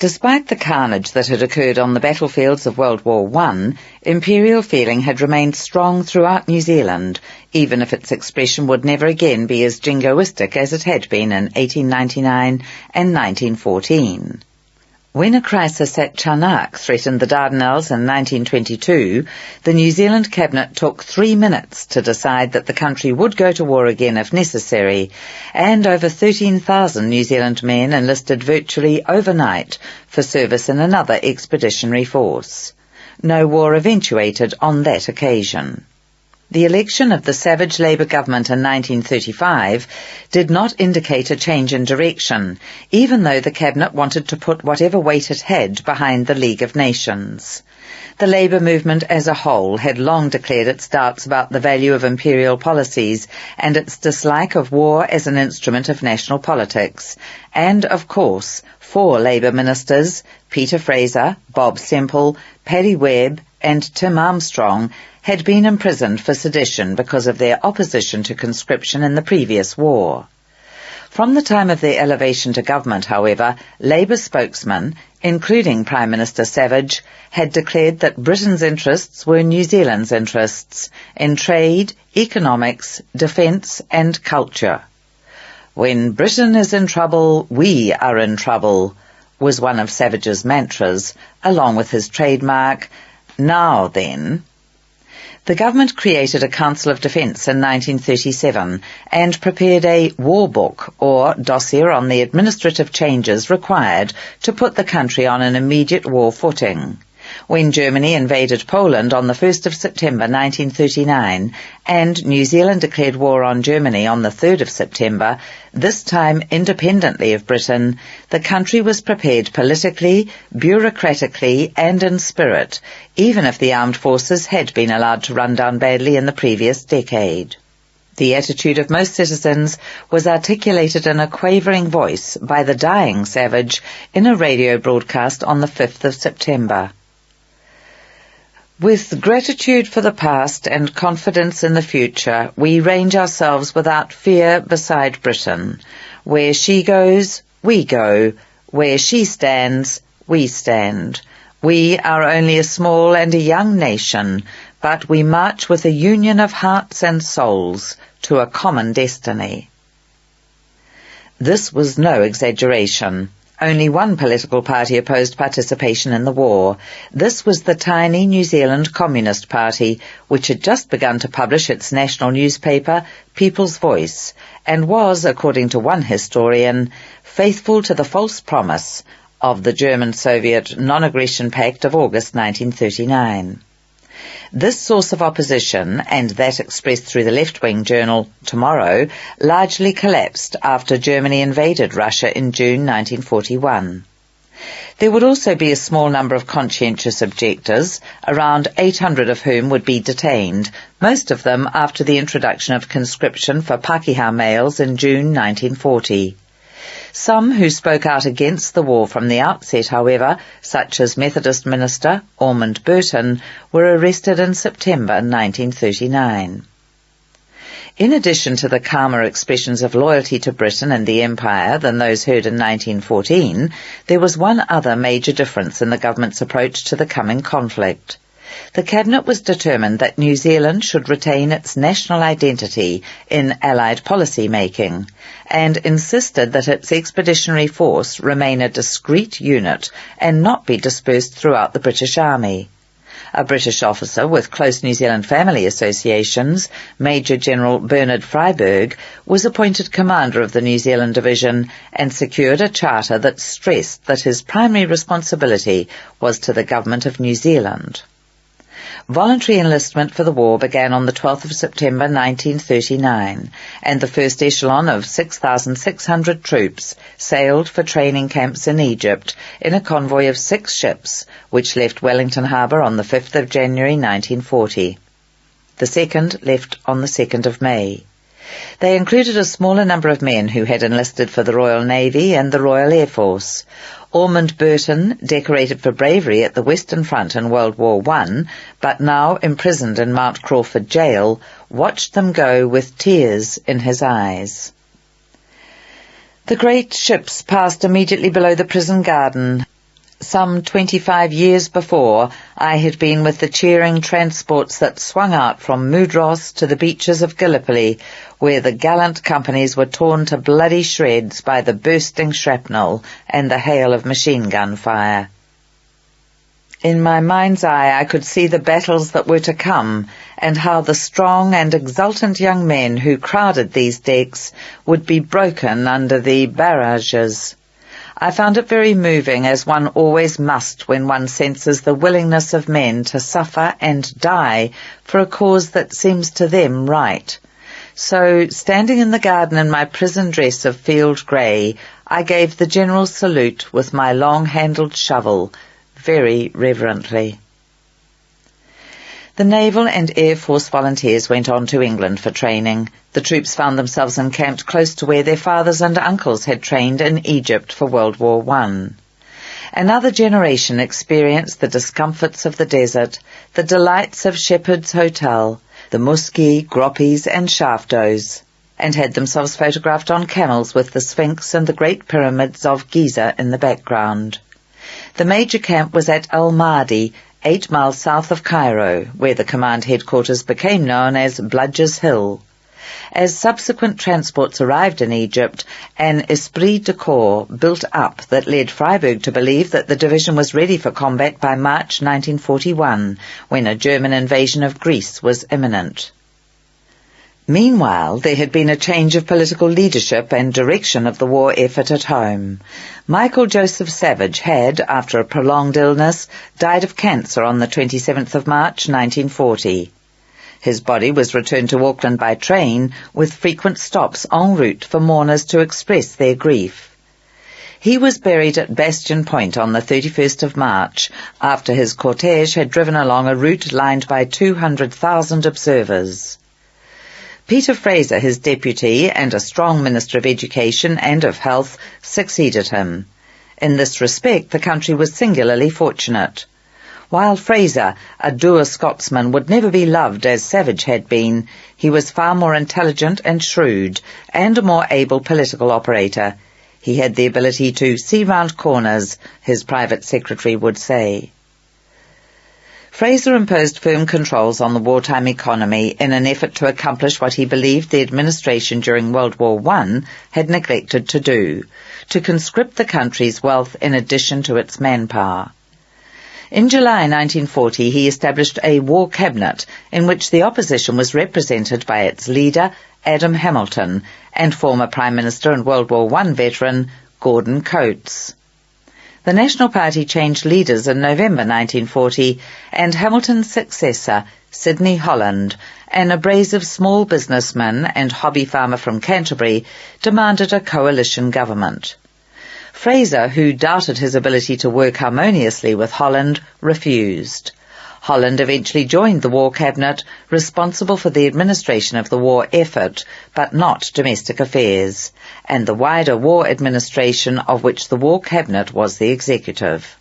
Despite the carnage that had occurred on the battlefields of World War I, imperial feeling had remained strong throughout New Zealand, even if its expression would never again be as jingoistic as it had been in 1899 and 1914. When a crisis at Charnock threatened the Dardanelles in 1922, the New Zealand Cabinet took 3 minutes to decide that the country would go to war again if necessary, and over 13,000 New Zealand men enlisted virtually overnight for service in another expeditionary force. No war eventuated on that occasion. The election of the Savage Labour government in 1935 did not indicate a change in direction, even though the Cabinet wanted to put whatever weight it had behind the League of Nations. The Labour movement as a whole had long declared its doubts about the value of imperial policies and its dislike of war as an instrument of national politics. And, of course, 4 Labour ministers, Peter Fraser, Bob Semple, Paddy Webb and Tim Armstrong, had been imprisoned for sedition because of their opposition to conscription in the previous war. From the time of their elevation to government, however, Labour spokesmen, including Prime Minister Savage, had declared that Britain's interests were New Zealand's interests in trade, economics, defence and culture. "When Britain is in trouble, we are in trouble," was one of Savage's mantras, along with his trademark, "Now then." The government created a Council of Defence in 1937 and prepared a war book, or dossier on the administrative changes required to put the country on an immediate war footing. When Germany invaded Poland on the 1st of September 1939 and New Zealand declared war on Germany on the 3rd of September, this time independently of Britain, the country was prepared politically, bureaucratically and in spirit, even if the armed forces had been allowed to run down badly in the previous decade. The attitude of most citizens was articulated in a quavering voice by the dying Savage in a radio broadcast on the 5th of September. "With gratitude for the past and confidence in the future, we range ourselves without fear beside Britain. Where she goes, we go. Where she stands, we stand. We are only a small and a young nation, but we march with a union of hearts and souls to a common destiny." This was no exaggeration. Only one political party opposed participation in the war. This was the tiny New Zealand Communist Party, which had just begun to publish its national newspaper, People's Voice, and was, according to one historian, faithful to the false promise of the German-Soviet Non-Aggression Pact of August 1939. This source of opposition, and that expressed through the left-wing journal Tomorrow, largely collapsed after Germany invaded Russia in June 1941. There would also be a small number of conscientious objectors, around 800 of whom would be detained, most of them after the introduction of conscription for Pākehā males in June 1940. Some who spoke out against the war from the outset, however, such as Methodist minister Ormond Burton, were arrested in September 1939. In addition to the calmer expressions of loyalty to Britain and the Empire than those heard in 1914, there was one other major difference in the government's approach to the coming conflict. The Cabinet was determined that New Zealand should retain its national identity in Allied policy making, and insisted that its expeditionary force remain a discrete unit and not be dispersed throughout the British Army. A British officer with close New Zealand family associations, Major General Bernard Freyberg, was appointed commander of the New Zealand Division and secured a charter that stressed that his primary responsibility was to the Government of New Zealand. Voluntary enlistment for the war began on the 12th of September 1939, and the first echelon of 6,600 troops sailed for training camps in Egypt in a convoy of 6 ships, which left Wellington Harbour on the 5th of January 1940. The second left on the 2nd of May. They included a smaller number of men who had enlisted for the Royal Navy and the Royal Air Force. Ormond Burton, decorated for bravery at the Western Front in World War I, but now imprisoned in Mount Crawford jail, watched them go with tears in his eyes. The great ships passed immediately below the prison garden. Some 25 years before, I had been with the cheering transports that swung out from Mudros to the beaches of Gallipoli, where the gallant companies were torn to bloody shreds by the bursting shrapnel and the hail of machine gun fire. In my mind's eye I could see the battles that were to come, and how the strong and exultant young men who crowded these decks would be broken under the barrages. I found it very moving, as one always must when one senses the willingness of men to suffer and die for a cause that seems to them right. So, standing in the garden in my prison dress of field grey, I gave the general salute with my long-handled shovel, very reverently. The Naval and Air Force volunteers went on to England for training. The troops found themselves encamped close to where their fathers and uncles had trained in Egypt for World War I. Another generation experienced the discomforts of the desert, the delights of Shepherd's Hotel, the Muski, Groppies and Shaftos, and had themselves photographed on camels with the Sphinx and the Great Pyramids of Giza in the background. The major camp was at Al-Mahdi, 8 miles south of Cairo, where the command headquarters became known as Bludge's Hill. As subsequent transports arrived in Egypt, an esprit de corps built up that led Freiberg to believe that the division was ready for combat by March 1941, when a German invasion of Greece was imminent. Meanwhile, there had been a change of political leadership and direction of the war effort at home. Michael Joseph Savage had, after a prolonged illness, died of cancer on the 27th of March 1940. His body was returned to Auckland by train, with frequent stops en route for mourners to express their grief. He was buried at Bastion Point on the 31st of March, after his cortege had driven along a route lined by 200,000 observers. Peter Fraser, his deputy, and a strong Minister of Education and of Health, succeeded him. In this respect, the country was singularly fortunate. While Fraser, a dour Scotsman, would never be loved as Savage had been, he was far more intelligent and shrewd, and a more able political operator. He had the ability to see round corners, his private secretary would say. Fraser imposed firm controls on the wartime economy in an effort to accomplish what he believed the administration during World War I had neglected to do, to conscript the country's wealth in addition to its manpower. In July 1940 he established a war cabinet in which the opposition was represented by its leader, Adam Hamilton, and former Prime Minister and World War I veteran, Gordon Coates. The National Party changed leaders in November 1940, and Hamilton's successor, Sidney Holland, an abrasive small businessman and hobby farmer from Canterbury, demanded a coalition government. Fraser, who doubted his ability to work harmoniously with Holland, refused. Holland eventually joined the War Cabinet, responsible for the administration of the war effort, but not domestic affairs, and the wider war administration of which the War Cabinet was the executive.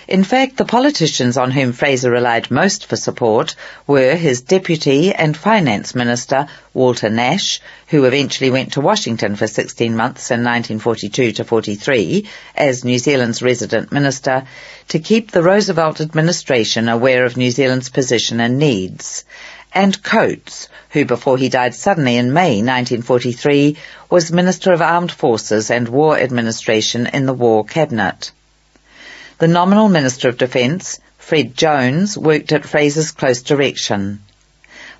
In fact, the politicians on whom Fraser relied most for support were his deputy and finance minister, Walter Nash, who eventually went to Washington for 16 months in 1942-43 as New Zealand's resident minister, to keep the Roosevelt administration aware of New Zealand's position and needs, and Coates, who before he died suddenly in May 1943 was Minister of Armed Forces and War Administration in the War Cabinet. The nominal Minister of Defence, Fred Jones, worked at Fraser's close direction.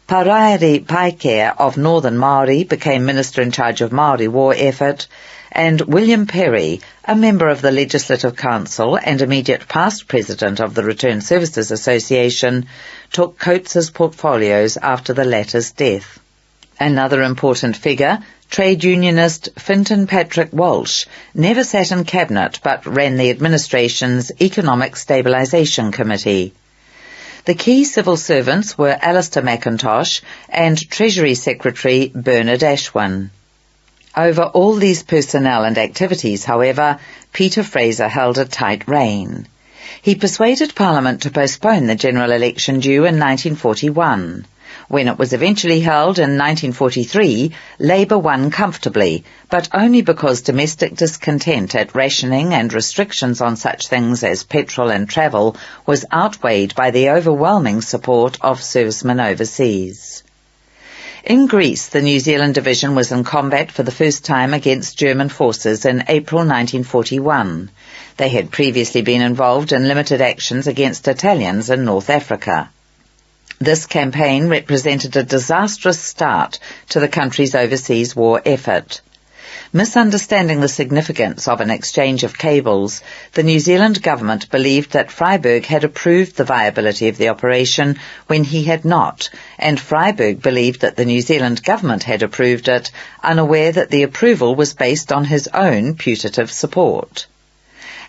Paraere Paikea of Northern Māori became Minister in charge of Māori war effort, and William Perry, a member of the Legislative Council and immediate past president of the Return Services Association, took Coates's portfolios after the latter's death. Another important figure, trade unionist Fintan Patrick Walsh, never sat in cabinet but ran the administration's Economic Stabilisation Committee. The key civil servants were Alistair McIntosh and Treasury Secretary Bernard Ashwin. Over all these personnel and activities, however, Peter Fraser held a tight rein. He persuaded Parliament to postpone the general election due in 1941. When it was eventually held in 1943, Labour won comfortably, but only because domestic discontent at rationing and restrictions on such things as petrol and travel was outweighed by the overwhelming support of servicemen overseas. In Greece, the New Zealand Division was in combat for the first time against German forces in April 1941. They had previously been involved in limited actions against Italians in North Africa. This campaign represented a disastrous start to the country's overseas war effort. Misunderstanding the significance of an exchange of cables, the New Zealand government believed that Freyberg had approved the viability of the operation when he had not, and Freyberg believed that the New Zealand government had approved it, unaware that the approval was based on his own putative support.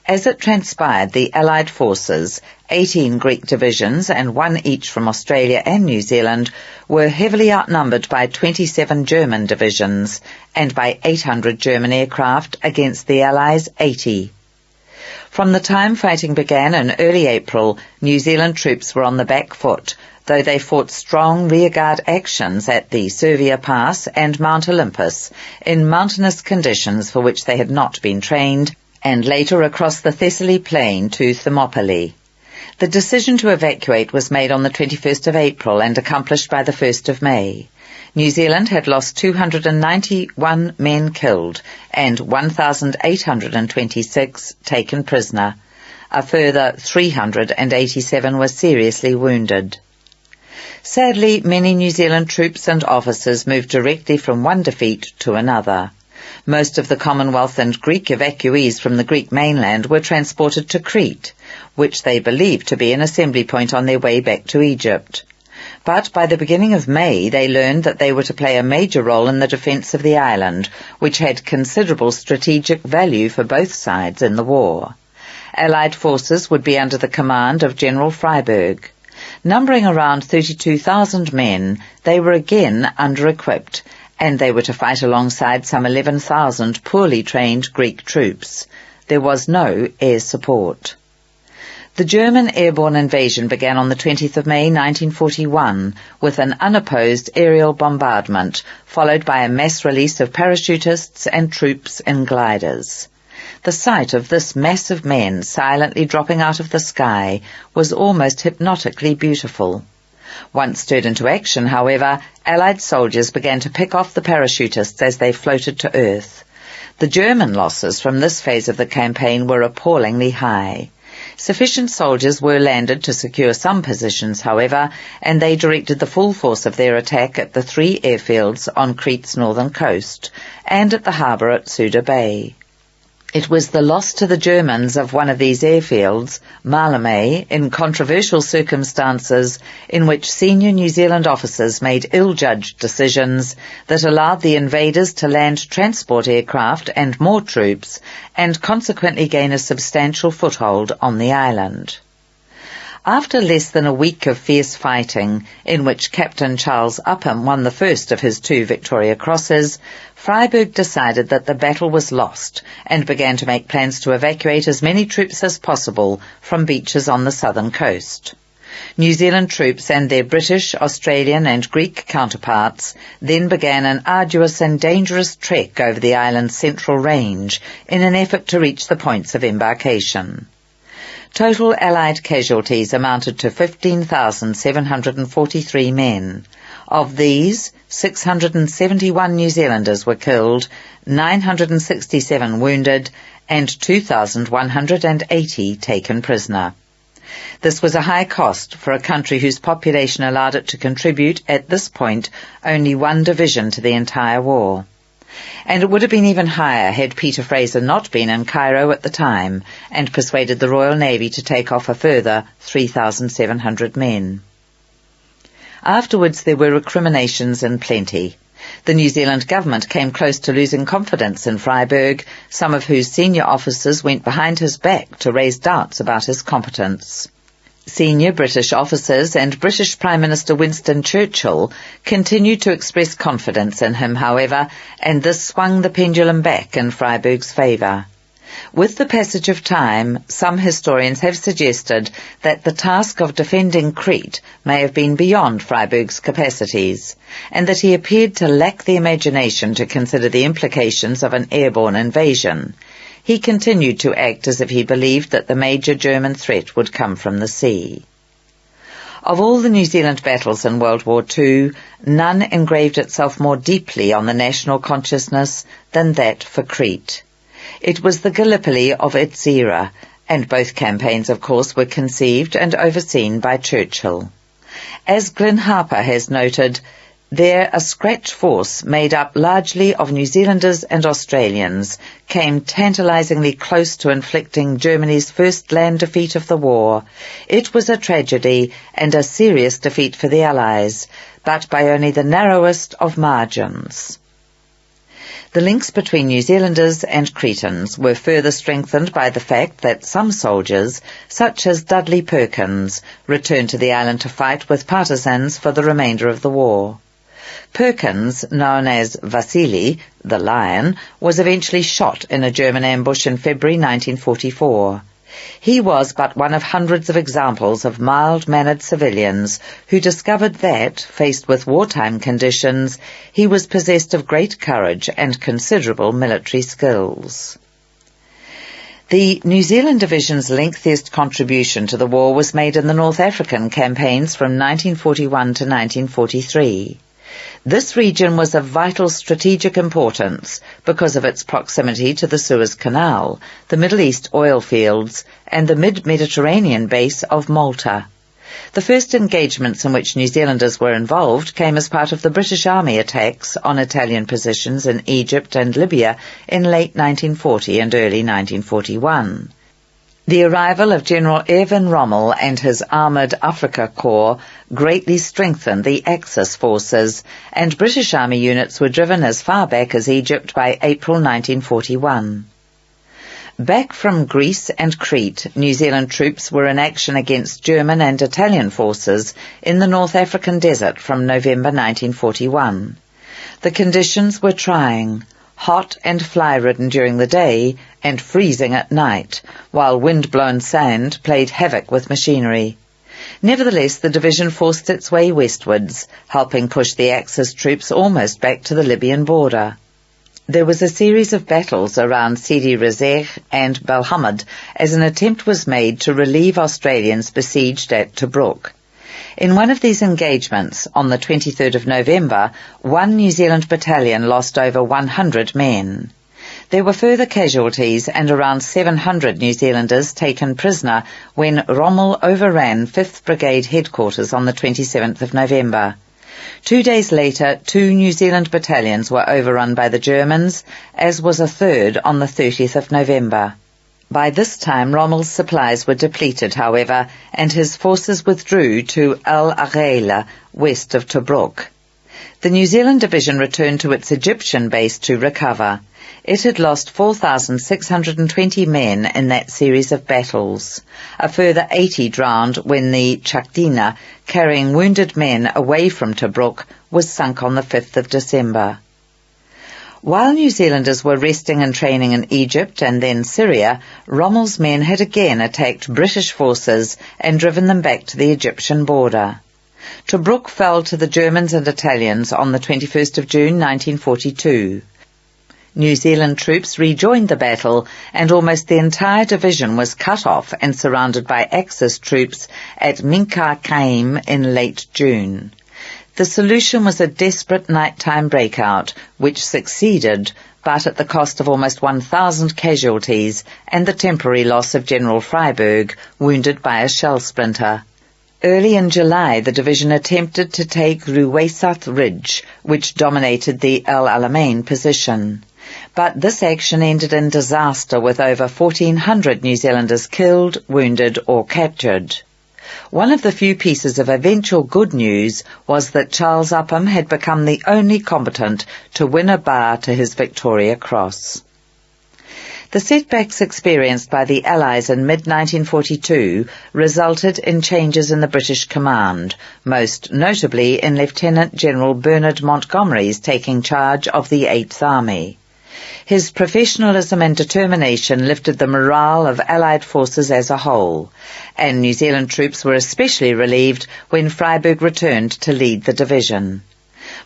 As it transpired, the Allied forces, 18 Greek divisions and one each from Australia and New Zealand, were heavily outnumbered by 27 German divisions and by 800 German aircraft against the Allies' 80. From the time fighting began in early April, New Zealand troops were on the back foot, though they fought strong rearguard actions at the Servia Pass and Mount Olympus in mountainous conditions for which they had not been trained, and later across the Thessaly plain to Thermopylae. The decision to evacuate was made on the 21st of April and accomplished by the 1st of May. New Zealand had lost 291 men killed and 1,826 taken prisoner. A further 387 were seriously wounded. Sadly, many New Zealand troops and officers moved directly from one defeat to another. Most of the Commonwealth and Greek evacuees from the Greek mainland were transported to Crete, which they believed to be an assembly point on their way back to Egypt. But by the beginning of May, they learned that they were to play a major role in the defence of the island, which had considerable strategic value for both sides in the war. Allied forces would be under the command of General Freyberg. Numbering around 32,000 men, they were again under-equipped, and they were to fight alongside some 11,000 poorly trained Greek troops. There was no air support. The German airborne invasion began on the 20th of May 1941 with an unopposed aerial bombardment, followed by a mass release of parachutists and troops in gliders. The sight of this mass of men silently dropping out of the sky was almost hypnotically beautiful. Once stirred into action, however, Allied soldiers began to pick off the parachutists as they floated to earth. The German losses from this phase of the campaign were appallingly high. Sufficient soldiers were landed to secure some positions, however, and they directed the full force of their attack at the 3 airfields on Crete's northern coast and at the harbour at Suda Bay. It was the loss to the Germans of one of these airfields, Malmö, in controversial circumstances in which senior New Zealand officers made ill-judged decisions that allowed the invaders to land transport aircraft and more troops and consequently gain a substantial foothold on the island. After less than a week of fierce fighting, in which Captain Charles Upham won the first of his 2 Victoria Crosses, Freyberg decided that the battle was lost and began to make plans to evacuate as many troops as possible from beaches on the southern coast. New Zealand troops and their British, Australian and Greek counterparts then began an arduous and dangerous trek over the island's central range in an effort to reach the points of embarkation. Total Allied casualties amounted to 15,743 men. Of these, 671 New Zealanders were killed, 967 wounded, and 2,180 taken prisoner. This was a high cost for a country whose population allowed it to contribute, at this point, only 1 division to the entire war. And it would have been even higher had Peter Fraser not been in Cairo at the time and persuaded the Royal Navy to take off a further 3,700 men. Afterwards there were recriminations in plenty. The New Zealand government came close to losing confidence in Freyberg, some of whose senior officers went behind his back to raise doubts about his competence. Senior British officers and British Prime Minister Winston Churchill continued to express confidence in him, however, and this swung the pendulum back in Freyberg's favour. With the passage of time, some historians have suggested that the task of defending Crete may have been beyond Freyberg's capacities, and that he appeared to lack the imagination to consider the implications of an airborne invasion. He continued to act as if he believed that the major German threat would come from the sea. Of all the New Zealand battles in World War II, none engraved itself more deeply on the national consciousness than that for Crete. It was the Gallipoli of its era, and both campaigns, of course, were conceived and overseen by Churchill. As Glyn Harper has noted, there a scratch force made up largely of New Zealanders and Australians came tantalizingly close to inflicting Germany's first land defeat of the war. It was a tragedy and a serious defeat for the Allies, but by only the narrowest of margins. The links between New Zealanders and Cretans were further strengthened by the fact that some soldiers, such as Dudley Perkins, returned to the island to fight with partisans for the remainder of the war. Perkins, known as Vasily, the Lion, was eventually shot in a German ambush in February 1944. He was but one of hundreds of examples of mild-mannered civilians who discovered that, faced with wartime conditions, he was possessed of great courage and considerable military skills. The New Zealand Division's lengthiest contribution to the war was made in the North African campaigns from 1941 to 1943. This region was of vital strategic importance because of its proximity to the Suez Canal, the Middle East oil fields, and the mid-Mediterranean base of Malta. The first engagements in which New Zealanders were involved came as part of the British Army attacks on Italian positions in Egypt and Libya in late 1940 and early 1941. The arrival of General Erwin Rommel and his Armoured Africa Corps greatly strengthened the Axis forces, and British Army units were driven as far back as Egypt by April 1941. Back from Greece and Crete, New Zealand troops were in action against German and Italian forces in the North African desert from November 1941. The conditions were trying. Hot and fly-ridden during the day and freezing at night, while wind-blown sand played havoc with machinery. Nevertheless, the division forced its way westwards, helping push the Axis troops almost back to the Libyan border. There was a series of battles around Sidi Rezegh and Belhamid as an attempt was made to relieve Australians besieged at Tobruk. In one of these engagements, on the 23rd of November, one New Zealand battalion lost over 100 men. There were further casualties and around 700 New Zealanders taken prisoner when Rommel overran 5th Brigade headquarters on the 27th of November. 2 days later, 2 New Zealand battalions were overrun by the Germans, as was a third on the 30th of November. By this time, Rommel's supplies were depleted, however, and his forces withdrew to El Agheila, west of Tobruk. The New Zealand Division returned to its Egyptian base to recover. It had lost 4,620 men in that series of battles. A further 80 drowned when the Chakdina, carrying wounded men away from Tobruk, was sunk on the 5th of December. While New Zealanders were resting and training in Egypt and then Syria, Rommel's men had again attacked British forces and driven them back to the Egyptian border. Tobruk fell to the Germans and Italians on the 21st of June 1942. New Zealand troops rejoined the battle, and almost the entire division was cut off and surrounded by Axis troops at Minkar Caim in late June. The solution was a desperate nighttime breakout, which succeeded, but at the cost of almost 1,000 casualties and the temporary loss of General Freyberg, wounded by a shell splinter. Early in July, the division attempted to take Ruwaysath Ridge, which dominated the El Alamein position. But this action ended in disaster with over 1,400 New Zealanders killed, wounded or captured. One of the few pieces of eventual good news was that Charles Upham had become the only combatant to win a bar to his Victoria Cross. The setbacks experienced by the Allies in mid-1942 resulted in changes in the British command, most notably in Lieutenant General Bernard Montgomery's taking charge of the 8th Army. His professionalism and determination lifted the morale of Allied forces as a whole, and New Zealand troops were especially relieved when Freyberg returned to lead the division.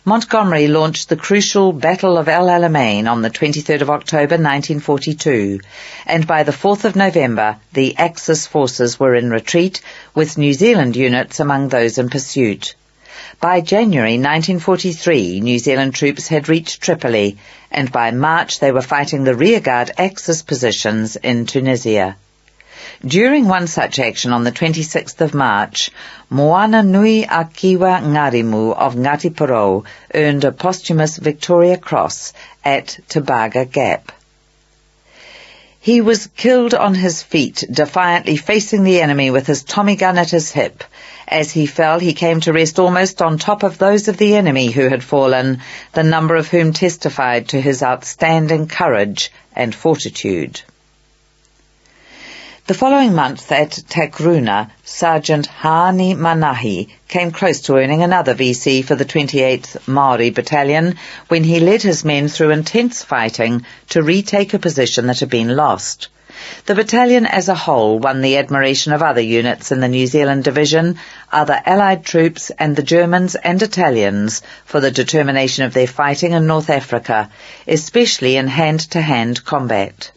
Montgomery launched the crucial Battle of El Alamein on the 23rd of October 1942, and by the 4th of November the Axis forces were in retreat, with New Zealand units among those in pursuit. By January 1943, New Zealand troops had reached Tripoli, and by March they were fighting the rearguard Axis positions in Tunisia. During one such action on the 26th of March, Moana Nui Akiwa Ngarimu of Ngati Porou earned a posthumous Victoria Cross at Tebaga Gap. He was killed on his feet, defiantly facing the enemy with his Tommy gun at his hip. As he fell, he came to rest almost on top of those of the enemy who had fallen, the number of whom testified to his outstanding courage and fortitude. The following month at Takruna, Sergeant Hani Manahi came close to earning another VC for the 28th Maori Battalion when he led his men through intense fighting to retake a position that had been lost. The battalion as a whole won the admiration of other units in the New Zealand Division, other Allied troops and the Germans and Italians for the determination of their fighting in North Africa, especially in hand-to-hand combat.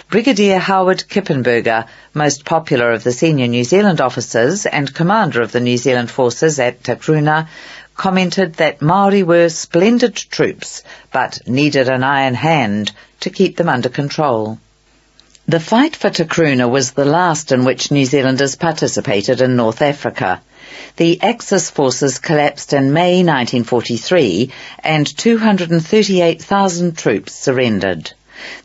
Brigadier Howard Kippenberger, most popular of the senior New Zealand officers and commander of the New Zealand forces at Takruna, commented that Maori were splendid troops, but needed an iron hand to keep them under control. The fight for Takruna was the last in which New Zealanders participated in North Africa. The Axis forces collapsed in May 1943 and 238,000 troops surrendered.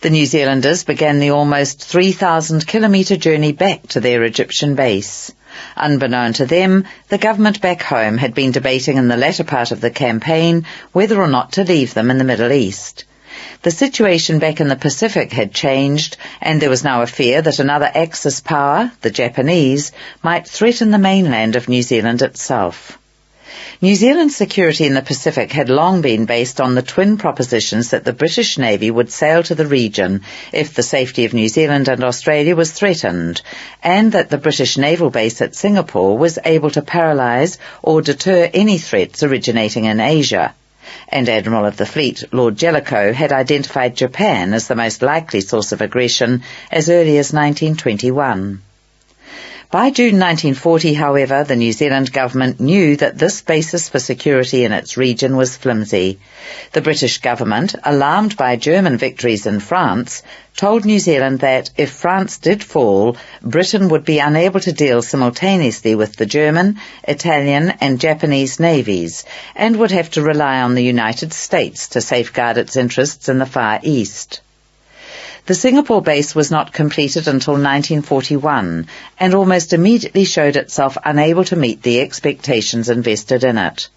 The New Zealanders began the almost 3,000-kilometre journey back to their Egyptian base. Unbeknown to them, the government back home had been debating in the latter part of the campaign whether or not to leave them in the Middle East. The situation back in the Pacific had changed, and there was now a fear that another Axis power, the Japanese, might threaten the mainland of New Zealand itself. New Zealand's security in the Pacific had long been based on the twin propositions that the British Navy would sail to the region if the safety of New Zealand and Australia was threatened, and that the British naval base at Singapore was able to paralyse or deter any threats originating in Asia. And Admiral of the Fleet, Lord Jellicoe, had identified Japan as the most likely source of aggression as early as 1921. By June 1940, however, the New Zealand government knew that this basis for security in its region was flimsy. The British government, alarmed by German victories in France, told New Zealand that if France did fall, Britain would be unable to deal simultaneously with the German, Italian and Japanese navies, and would have to rely on the United States to safeguard its interests in the Far East. The Singapore base was not completed until 1941, and almost immediately showed itself unable to meet the expectations invested in it.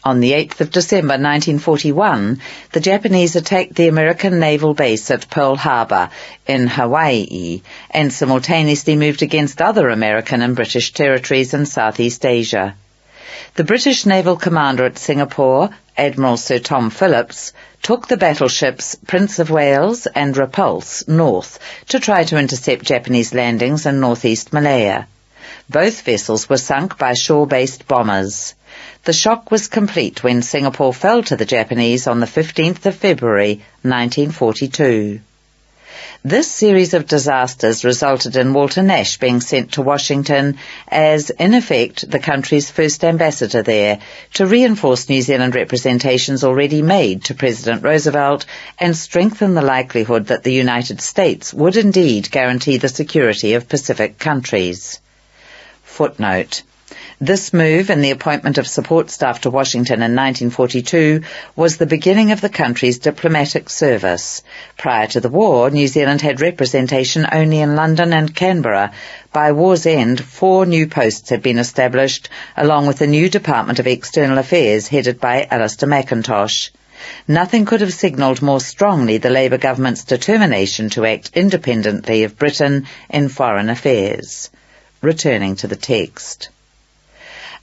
On the 8th of December 1941, the Japanese attacked the American naval base at Pearl Harbor in Hawaii, and simultaneously moved against other American and British territories in Southeast Asia. The British naval commander at Singapore, Admiral Sir Tom Phillips, took the battleships Prince of Wales and Repulse north to try to intercept Japanese landings in northeast Malaya. Both vessels were sunk by shore-based bombers. The shock was complete when Singapore fell to the Japanese on the 15th of February 1942. This series of disasters resulted in Walter Nash being sent to Washington as, in effect, the country's first ambassador there, to reinforce New Zealand representations already made to President Roosevelt and strengthen the likelihood that the United States would indeed guarantee the security of Pacific countries. Footnote. This move and the appointment of support staff to Washington in 1942 was the beginning of the country's diplomatic service. Prior to the war, New Zealand had representation only in London and Canberra. By war's end, 4 new posts had been established, along with a new Department of External Affairs headed by Alistair McIntosh. Nothing could have signalled more strongly the Labour government's determination to act independently of Britain in foreign affairs. Returning to the text.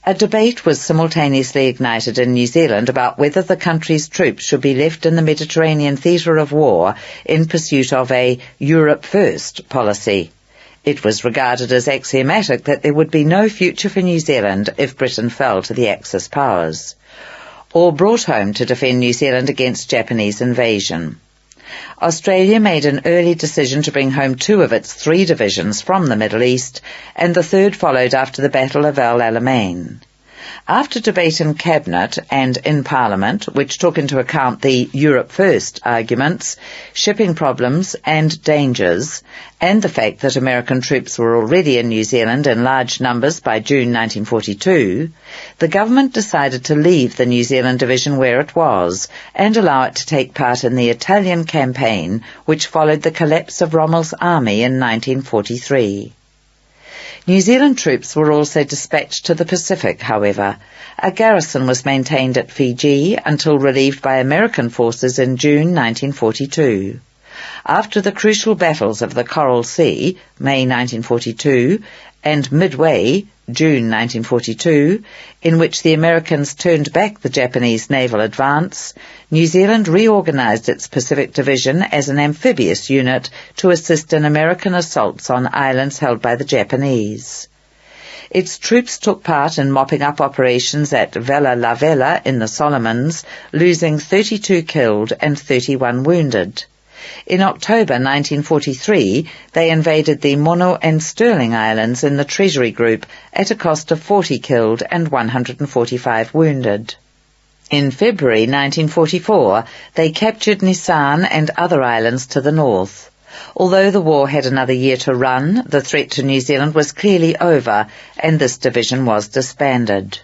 A debate was simultaneously ignited in New Zealand about whether the country's troops should be left in the Mediterranean theatre of war in pursuit of a Europe First policy. It was regarded as axiomatic that there would be no future for New Zealand if Britain fell to the Axis powers, or brought home to defend New Zealand against Japanese invasion. Australia made an early decision to bring home 2 of its 3 divisions from the Middle East, and the 3rd followed after the Battle of El Alamein. After debate in Cabinet and in Parliament, which took into account the Europe First arguments, shipping problems and dangers, and the fact that American troops were already in New Zealand in large numbers by June 1942, the government decided to leave the New Zealand division where it was and allow it to take part in the Italian campaign, which followed the collapse of Rommel's army in 1943. New Zealand troops were also dispatched to the Pacific, however. A garrison was maintained at Fiji until relieved by American forces in June 1942. After the crucial battles of the Coral Sea, May 1942, and Midway, June 1942, in which the Americans turned back the Japanese naval advance, New Zealand reorganized its Pacific Division as an amphibious unit to assist in American assaults on islands held by the Japanese. Its troops took part in mopping up operations at Vella La Vella in the Solomons, losing 32 killed and 31 wounded. In October 1943, they invaded the Mono and Sterling Islands in the Treasury Group at a cost of 40 killed and 145 wounded. In February 1944, they captured Nisan and other islands to the north. Although the war had another year to run, the threat to New Zealand was clearly over, and this division was disbanded.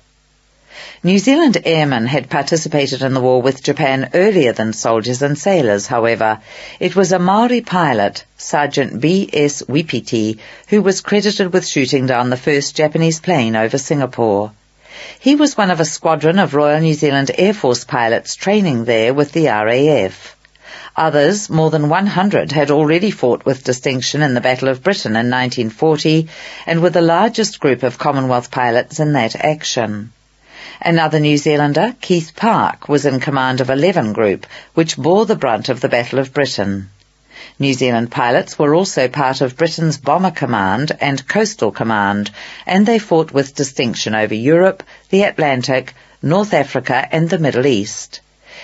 New Zealand airmen had participated in the war with Japan earlier than soldiers and sailors, however. It was a Maori pilot, Sergeant B.S. Wipiti, who was credited with shooting down the first Japanese plane over Singapore. He was one of a squadron of Royal New Zealand Air Force pilots training there with the RAF. Others, more than 100, had already fought with distinction in the Battle of Britain in 1940 and were the largest group of Commonwealth pilots in that action. Another New Zealander, Keith Park, was in command of 11 Group, which bore the brunt of the Battle of Britain. New Zealand pilots were also part of Britain's Bomber Command and Coastal Command, and they fought with distinction over Europe, the Atlantic, North Africa and the Middle East.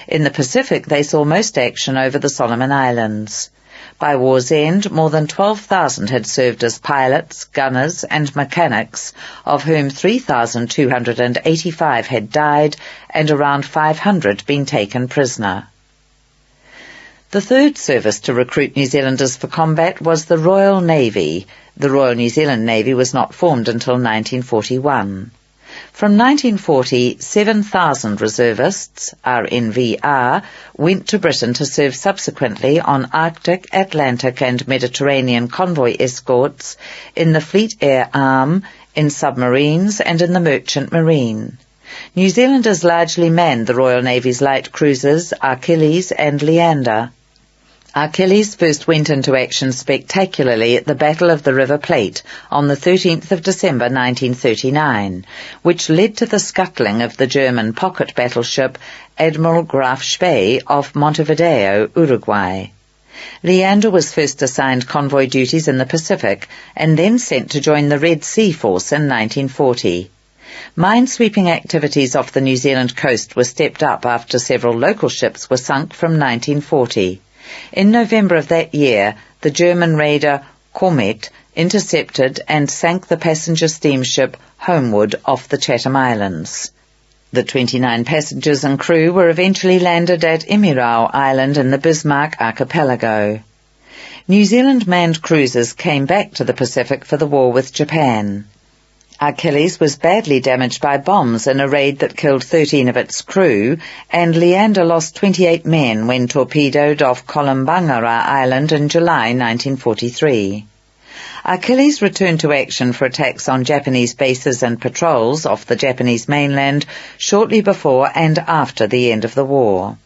In the Pacific they saw most action over the Solomon Islands. By war's end, more than 12,000 had served as pilots, gunners and mechanics, of whom 3,285 had died and around 500 been taken prisoner. The third service to recruit New Zealanders for combat was the Royal Navy. The Royal New Zealand Navy was not formed until 1941. From 1940, 7,000 reservists, RNVR, went to Britain to serve subsequently on Arctic, Atlantic and Mediterranean convoy escorts, in the Fleet Air Arm, in submarines and in the Merchant Marine. New Zealanders largely manned the Royal Navy's light cruisers Achilles and Leander. Achilles first went into action spectacularly at the Battle of the River Plate on the 13th of December 1939, which led to the scuttling of the German pocket battleship Admiral Graf Spee off Montevideo, Uruguay. Leander was first assigned convoy duties in the Pacific and then sent to join the Red Sea Force in 1940. Minesweeping activities off the New Zealand coast were stepped up after several local ships were sunk from 1940. In November of that year, the German raider Comet intercepted and sank the passenger steamship Homewood off the Chatham Islands. The 29 passengers and crew were eventually landed at Emirau Island in the Bismarck Archipelago. New Zealand manned cruisers came back to the Pacific for the war with Japan. Achilles was badly damaged by bombs in a raid that killed 13 of its crew, and Leander lost 28 men when torpedoed off Kolombangara Island in July 1943. Achilles returned to action for attacks on Japanese bases and patrols off the Japanese mainland shortly before and after the end of the war.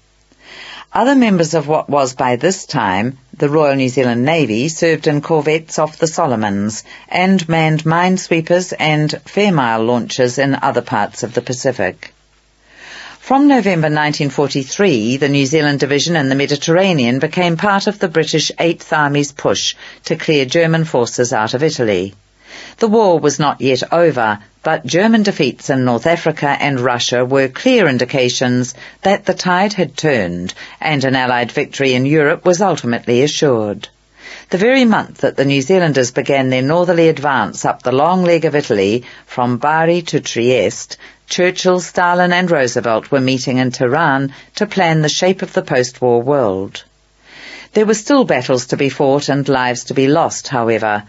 Other members of what was by this time The Royal New Zealand Navy served in corvettes off the Solomons and manned minesweepers and Fairmile launchers in other parts of the Pacific. From November 1943, the New Zealand Division in the Mediterranean became part of the British 8th Army's push to clear German forces out of Italy. The war was not yet over, but German defeats in North Africa and Russia were clear indications that the tide had turned and an Allied victory in Europe was ultimately assured. The very month that the New Zealanders began their northerly advance up the long leg of Italy from Bari to Trieste, Churchill, Stalin and Roosevelt were meeting in Tehran to plan the shape of the post-war world. There were still battles to be fought and lives to be lost, however.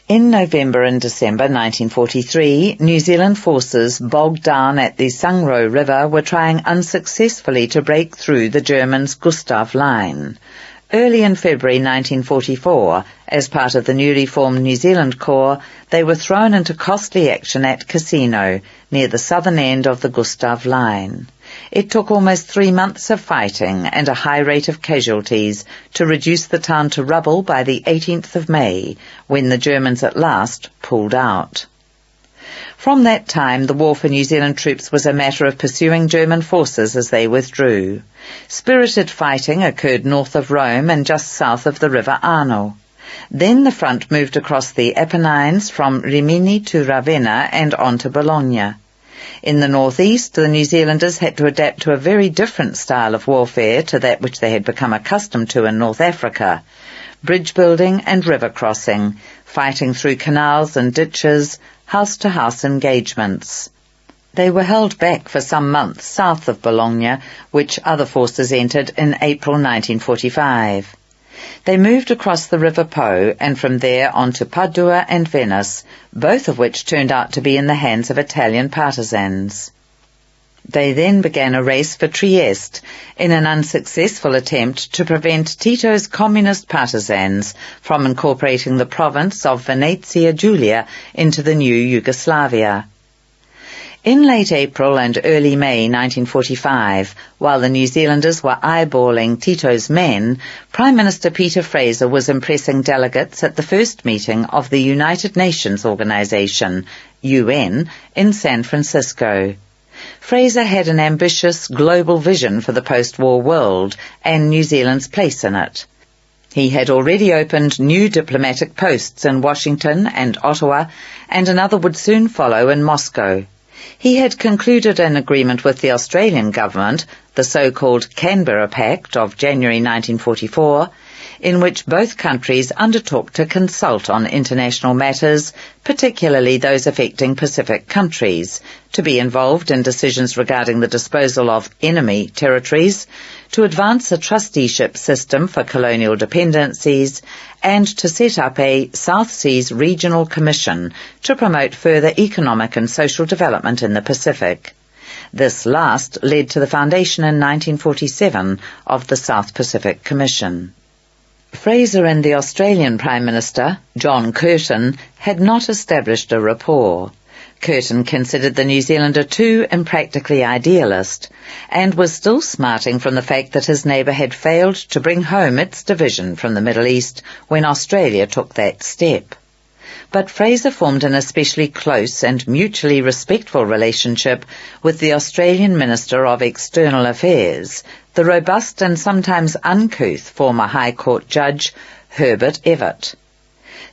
In November and December 1943, New Zealand forces bogged down at the Sangro River were trying unsuccessfully to break through the Germans' Gustav Line. Early in February 1944, as part of the newly formed New Zealand Corps, they were thrown into costly action at Cassino, near the southern end of the Gustav Line. It took almost 3 months of fighting and a high rate of casualties to reduce the town to rubble by the 18th of May, when the Germans at last pulled out. From that time, the war for New Zealand troops was a matter of pursuing German forces as they withdrew. Spirited fighting occurred north of Rome and just south of the River Arno. Then the front moved across the Apennines from Rimini to Ravenna and on to Bologna. In the northeast, the New Zealanders had to adapt to a very different style of warfare to that which they had become accustomed to in North Africa. Bridge building and river crossing, fighting through canals and ditches, house-to-house engagements. They were held back for some months south of Bologna, which other forces entered in April 1945. They moved across the River Po and from there on to Padua and Venice, both of which turned out to be in the hands of Italian partisans. They then began a race for Trieste in an unsuccessful attempt to prevent Tito's communist partisans from incorporating the province of Venezia Giulia into the new Yugoslavia. In late April and early May 1945, while the New Zealanders were eyeballing Tito's men, Prime Minister Peter Fraser was impressing delegates at the first meeting of the United Nations Organization, UN, in San Francisco. Fraser had an ambitious global vision for the post-war world and New Zealand's place in it. He had already opened new diplomatic posts in Washington and Ottawa, and another would soon follow in Moscow. He had concluded an agreement with the Australian government, the so-called Canberra Pact of January 1944, in which both countries undertook to consult on international matters, particularly those affecting Pacific countries, to be involved in decisions regarding the disposal of enemy territories, to advance a trusteeship system for colonial dependencies, and to set up a South Seas Regional Commission to promote further economic and social development in the Pacific. This last led to the foundation in 1947 of the South Pacific Commission. Fraser and the Australian Prime Minister, John Curtin, had not established a rapport. Curtin considered the New Zealander too impractically idealist, and was still smarting from the fact that his neighbour had failed to bring home its division from the Middle East when Australia took that step. But Fraser formed an especially close and mutually respectful relationship with the Australian Minister of External Affairs, the robust and sometimes uncouth former High Court Judge Herbert Evatt.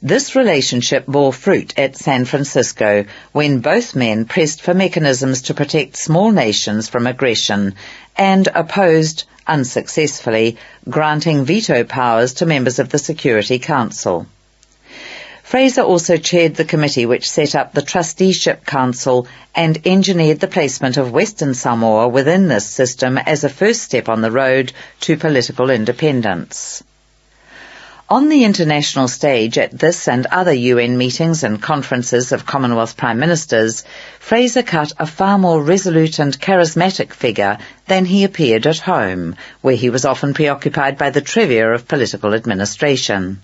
This relationship bore fruit at San Francisco when both men pressed for mechanisms to protect small nations from aggression and opposed, unsuccessfully, granting veto powers to members of the Security Council. Fraser also chaired the committee which set up the Trusteeship Council and engineered the placement of Western Samoa within this system as a first step on the road to political independence. On the international stage at this and other UN meetings and conferences of Commonwealth Prime Ministers, Fraser cut a far more resolute and charismatic figure than he appeared at home, where he was often preoccupied by the trivia of political administration.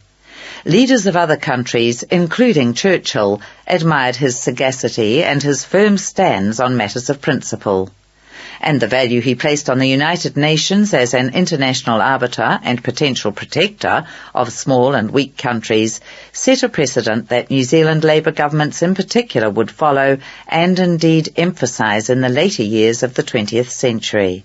Leaders of other countries, including Churchill, admired his sagacity and his firm stands on matters of principle. and the value he placed on the United Nations as an international arbiter and potential protector of small and weak countries set a precedent that New Zealand Labour governments in particular would follow and indeed emphasise in the later years of the 20th century.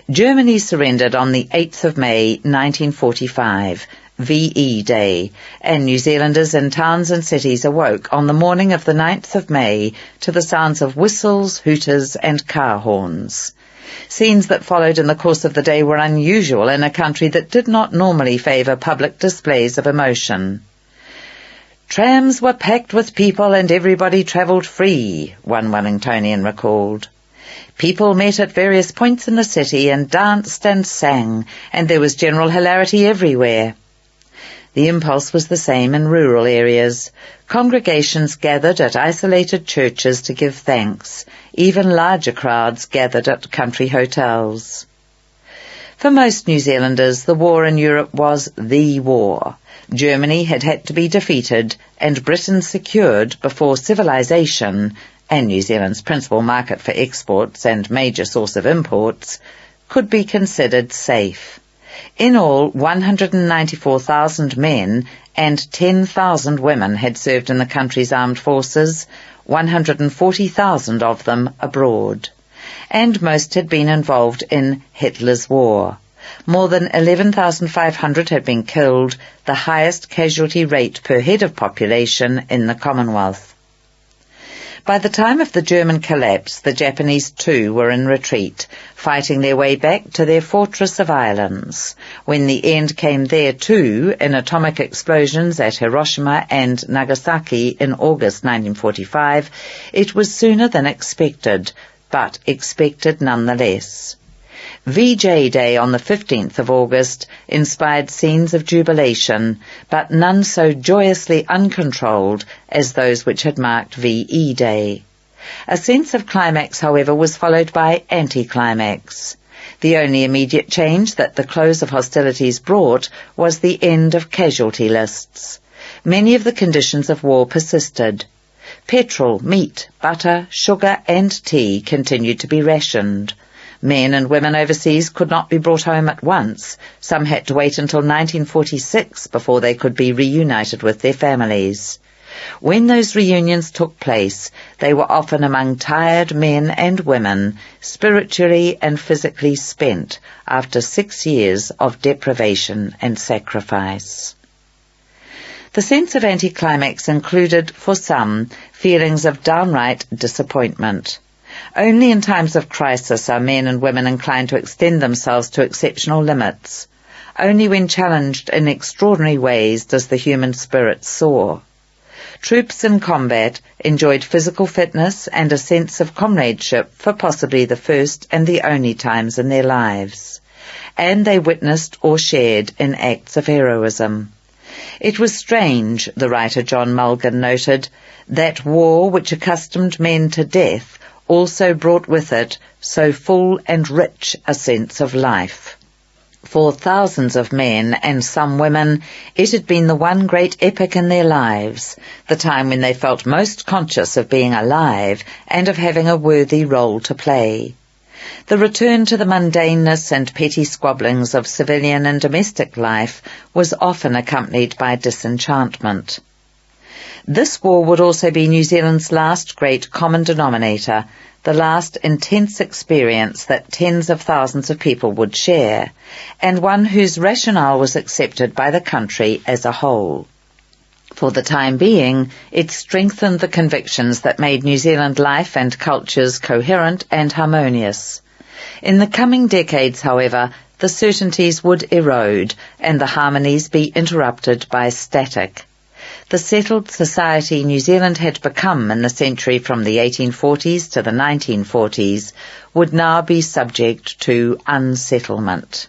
Germany surrendered on the 8th of May 1945, VE Day, and New Zealanders in towns and cities awoke on the morning of the 9th of May to the sounds of whistles, hooters and car horns. Scenes that followed in the course of the day were unusual in a country that did not normally favour public displays of emotion. "Trams were packed with people and everybody travelled free," one Wellingtonian recalled. "People met at various points in the city and danced and sang, and there was general hilarity everywhere." The impulse was the same in rural areas. Congregations gathered at isolated churches to give thanks. Even larger crowds gathered at country hotels. For most New Zealanders, the war in Europe was the war. Germany had had to be defeated and Britain secured before civilization, and New Zealand's principal market for exports and major source of imports, could be considered safe. In all, 194,000 men and 10,000 women had served in the country's armed forces, 140,000 of them abroad. And most had been involved in Hitler's war. More than 11,500 had been killed, the highest casualty rate per head of population in the Commonwealth. By the time of the German collapse, the Japanese too were in retreat, fighting their way back to their fortress of islands. When the end came there too, in atomic explosions at Hiroshima and Nagasaki in August 1945, it was sooner than expected, but expected nonetheless. VJ Day on the 15th of August inspired scenes of jubilation, but none so joyously uncontrolled as those which had marked VE Day. A sense of climax, however, was followed by anticlimax. The only immediate change that the close of hostilities brought was the end of casualty lists. Many of the conditions of war persisted. Petrol, meat, butter, sugar and tea continued to be rationed. Men and women overseas could not be brought home at once. Some had to wait until 1946 before they could be reunited with their families. When those reunions took place, they were often among tired men and women, spiritually and physically spent after 6 years of deprivation and sacrifice. The sense of anticlimax included, for some, feelings of downright disappointment. Only in times of crisis are men and women inclined to extend themselves to exceptional limits. Only when challenged in extraordinary ways does the human spirit soar. Troops in combat enjoyed physical fitness and a sense of comradeship for possibly the first and the only times in their lives. And they witnessed or shared in acts of heroism. It was strange, the writer John Mulgan noted, that war which accustomed men to death also brought with it so full and rich a sense of life. For thousands of men and some women, it had been the one great epoch in their lives, the time when they felt most conscious of being alive and of having a worthy role to play. The return to the mundaneness and petty squabblings of civilian and domestic life was often accompanied by disenchantment. This war would also be New Zealand's last great common denominator, the last intense experience that tens of thousands of people would share, and one whose rationale was accepted by the country as a whole. For the time being, it strengthened the convictions that made New Zealand life and cultures coherent and harmonious. In the coming decades, however, the certainties would erode and the harmonies be interrupted by static. The settled society New Zealand had become in the century from the 1840s to the 1940s would now be subject to unsettlement.